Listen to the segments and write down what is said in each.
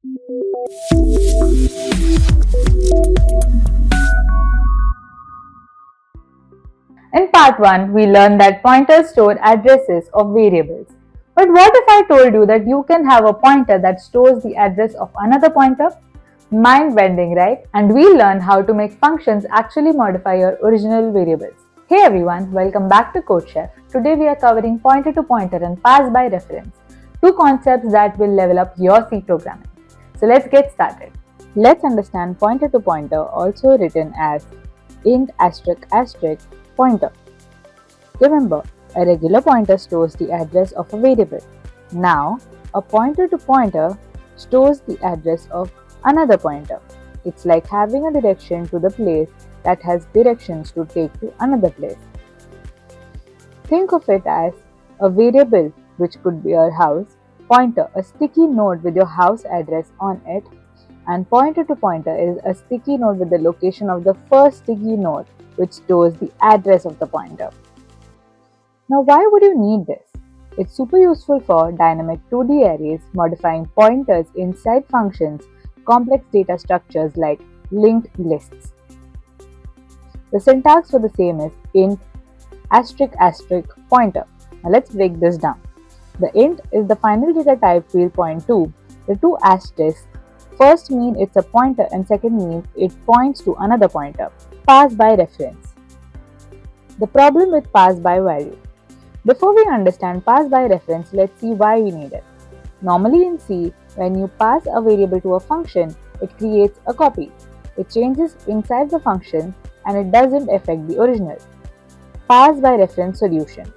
In part 1, we learned that pointers store addresses of variables. But what if I told you that you can have a pointer that stores the address of another pointer? Mind bending, right? And we learn how to make functions actually modify your original variables. Hey everyone, welcome back to CodeChef. Today we are covering pointer to pointer and pass by reference, two concepts that will level up your C programming. So let's get started. Let's understand pointer to pointer, also written as int asterisk asterisk pointer. Remember, a regular pointer stores the address of a variable. Now, a pointer to pointer stores the address of another pointer. It's like having a direction to the place that has directions to take to another place. Think of it as a variable, which could be your house, pointer, a sticky note with your house address on it, and pointer to pointer is a sticky note with the location of the first sticky note, which stores the address of the pointer. Now, why would you need this? It's super useful for dynamic 2D arrays, modifying pointers inside functions, complex data structures like linked lists. The syntax for the same is int asterisk asterisk pointer. Now let's break this down. The int is the final data type we'll point to. The two asterisks first mean it's a pointer and second means it points to another pointer. Pass by reference. The problem with pass by value. Before we understand pass by reference, let's see why we need it. Normally in C, when you pass a variable to a function, it creates a copy. It changes inside the function and it doesn't affect the original. Pass by reference solution.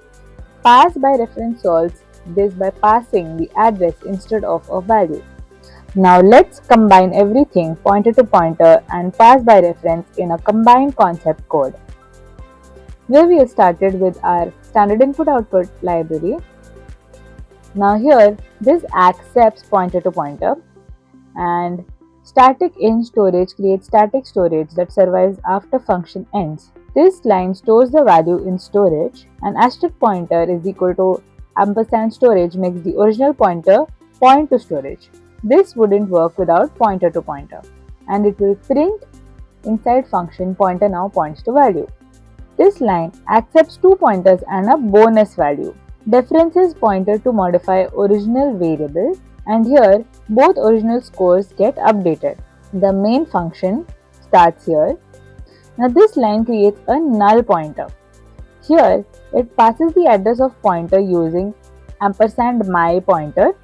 Pass by reference solves this by passing the address instead of a value. Now let's combine everything pointer to pointer and pass by reference in a combined concept code. Where we started with our standard input output library. Now here this accepts pointer to pointer and static in storage creates static storage that survives after function ends. This line stores the value in storage and asterisk pointer is equal to ampersand storage makes the original pointer point to storage. This wouldn't work without pointer to pointer and it will print inside function pointer now points to value. This line accepts two pointers and a bonus value. Deferences pointer to modify original variable and here both original scores get updated. The main function starts here. Now this line creates a null pointer. Here it passes the address of pointer using ampersand my pointer.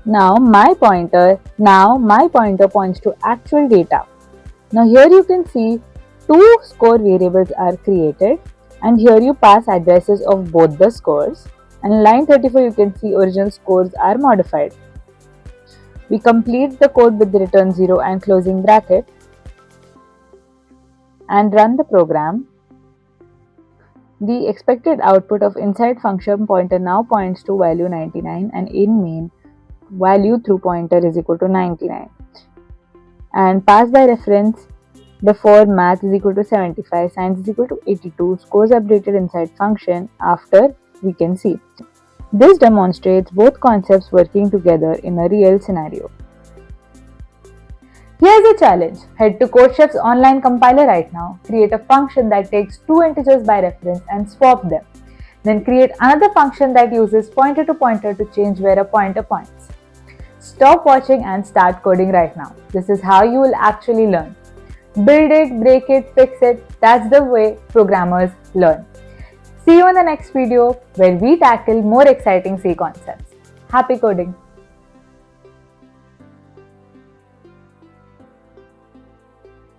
Now my pointer points to actual data. Now here you can see two score variables are created and here you pass addresses of both the scores and in line 34 you can see original scores are modified. We complete the code with the return 0 and closing bracket and run the program. The expected output of inside function pointer now points to value 99 and in main value through pointer is equal to 99 and pass by reference before math is equal to 75, science is equal to 82, scores updated inside function after we can see. This demonstrates both concepts working together in a real scenario. Here's a challenge. Head to CodeChef's online compiler right now, create a function that takes two integers by reference and swap them. Then create another function that uses pointer to pointer to change where a pointer points. Stop watching and start coding right now. This is how you will actually learn. Build it, break it, fix it. That's the way programmers learn. See you in the next video where we tackle more exciting C concepts. Happy coding!